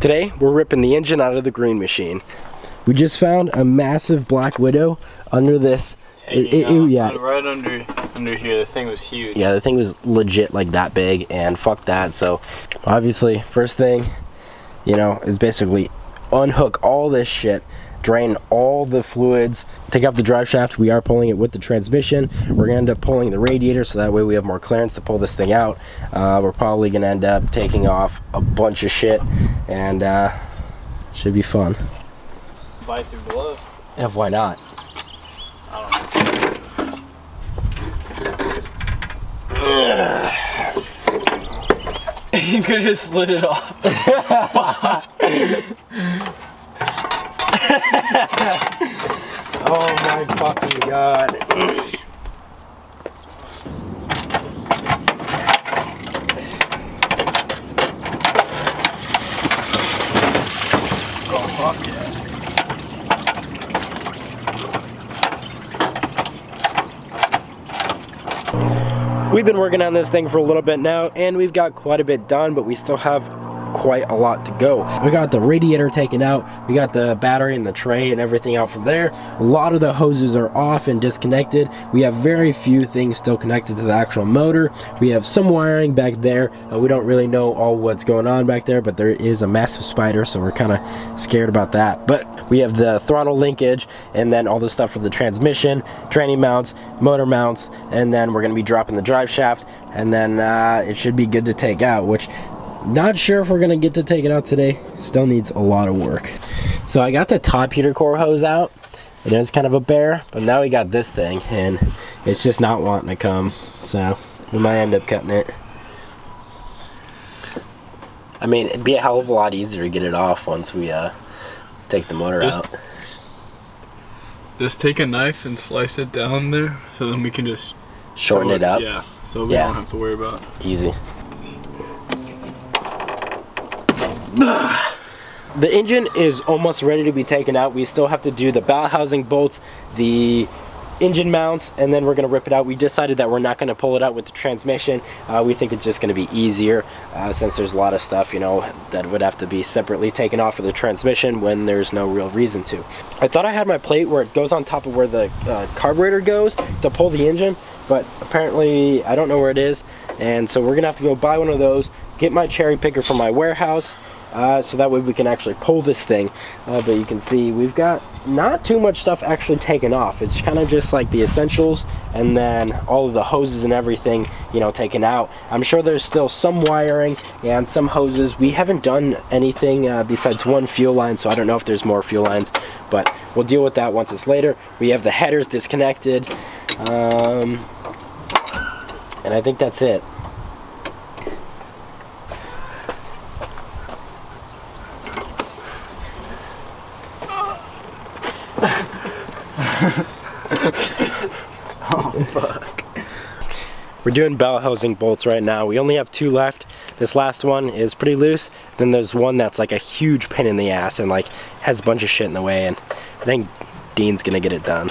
Today, we're ripping the engine out of the green machine. We just found a massive Black Widow under this. Yeah, right under here. The thing was huge. Yeah, the thing was legit like that big, and fuck that. So, obviously, first thing, you know, is basically unhook all this shit, drain all the fluids, take out the drive shaft. We are pulling it with the transmission. We're gonna end up pulling the radiator, so that way we have more clearance to pull this thing out. We're probably gonna end up taking off a bunch of shit, and should be fun. Bite through gloves. Yeah, why not? You could have just slid it off. Oh my fucking god. Oh fuck yeah. We've been working on this thing for a little bit now, and we've got quite a bit done, but we still have quite a lot to go. We got the radiator taken out, we got the battery and the tray and everything out from there. A lot of the hoses are off and disconnected. We have very few things still connected to the actual motor. We have some wiring back there. We don't really know all what's going on back there, but there is a massive spider, so we're kind of scared about that. But we have the throttle linkage, and then all the stuff for the transmission, tranny mounts, motor mounts, and then we're going to be dropping the drive shaft, and then it should be good to take out, which not sure if we're gonna get to take it out today. Still needs a lot of work. So I got the top heater core hose out. It is kind of a bear, but now we got this thing, and it's just not wanting to come. So we might end up cutting it. I mean, it'd be a hell of a lot easier to get it off once we take the motor out. Just take a knife and slice it down there, so then we can just shorten it up. Yeah, so we don't have to worry about it. Easy. The engine is almost ready to be taken out. We still have to do the bell housing bolts, the engine mounts, and then we're going to rip it out. We decided that we're not going to pull it out with the transmission. We think it's just going to be easier since there's a lot of stuff, you know, that would have to be separately taken off of the transmission when there's no real reason to. I thought I had my plate where it goes on top of where the carburetor goes to pull the engine, but apparently I don't know where it is, and so we're going to have to go buy one of those, get my cherry picker from my warehouse, so that way we can actually pull this thing. But you can see we've got not too much stuff actually taken off. It's kind of just like the essentials, and then all of the hoses and everything, you know, taken out. I'm sure there's still some wiring and some hoses. We haven't done anything besides one fuel line, so I don't know if there's more fuel lines, but we'll deal with that once it's later. We have the headers disconnected, and I think that's it. Oh fuck. We're doing bell housing bolts right now. We only have 2 left. This last one is pretty loose. Then there's one that's like a huge pain in the ass and like has a bunch of shit in the way, and I think Dean's gonna get it done.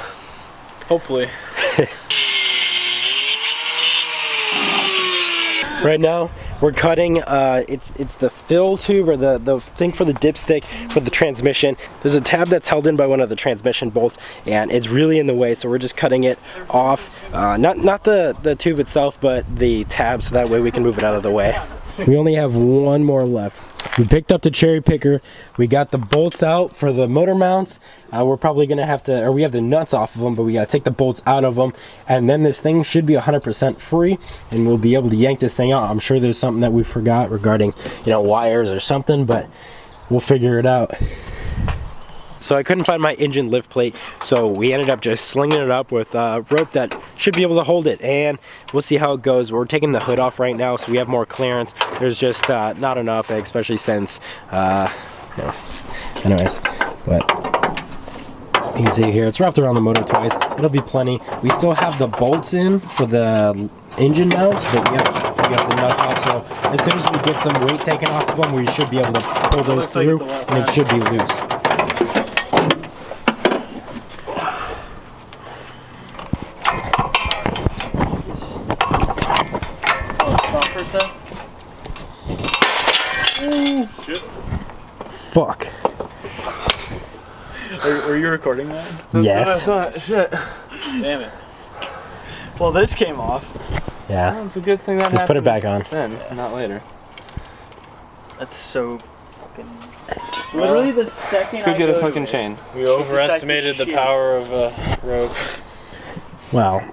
Hopefully. Right now we're cutting it's the fill tube, or the thing for the dipstick for the transmission. There's a tab that's held in by one of the transmission bolts, and it's really in the way, so we're just cutting it off. Not the tube itself, but the tab, so that way we can move it out of the way. We only have one more left. We picked up the cherry picker. We got the bolts out for the motor mounts. We're probably gonna have to, or we have the nuts off of them, but we gotta take the bolts out of them, and then this thing should be 100% free, and we'll be able to yank this thing out. I'm sure there's something that we forgot regarding, you know, wires or something, but we'll figure it out. So I couldn't find my engine lift plate, so we ended up just slinging it up with a rope that should be able to hold it, and we'll see how it goes. We're taking the hood off right now, so we have more clearance. There's just not enough, especially since, you know, anyways, but you can see here, it's wrapped around the motor twice. It'll be plenty. We still have the bolts in for the engine mounts, but we got the nuts off, so as soon as we get some weight taken off of them, we should be able to pull those through, and it should be loose. Shit. fuck? Were you recording that? Yes. Shit. Damn it. Well, this came off. Yeah. Well, it's a good thing that Just put it happened back on. then, not later. That's so fucking... Literally the second Let's go I get a go fucking to it, chain. We overestimated the shit. power of a rope. Well,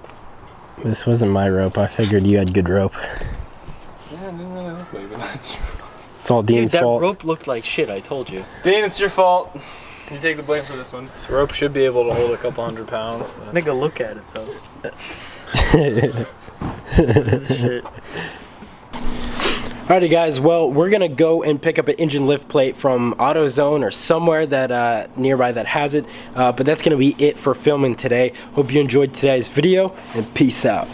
this wasn't my rope. I figured you had good rope. Yeah, it didn't really look like it. It's all Dude, Dean's that fault. rope looked like shit, I told you. Dean, it's your fault. You take the blame for this one. This rope should be able to hold a couple 100 pounds. But Nigga, look at it though. This is shit. Alrighty guys, well we're gonna go and pick up an engine lift plate from AutoZone or somewhere that nearby that has it, but that's gonna be it for filming today. Hope you enjoyed today's video and peace out.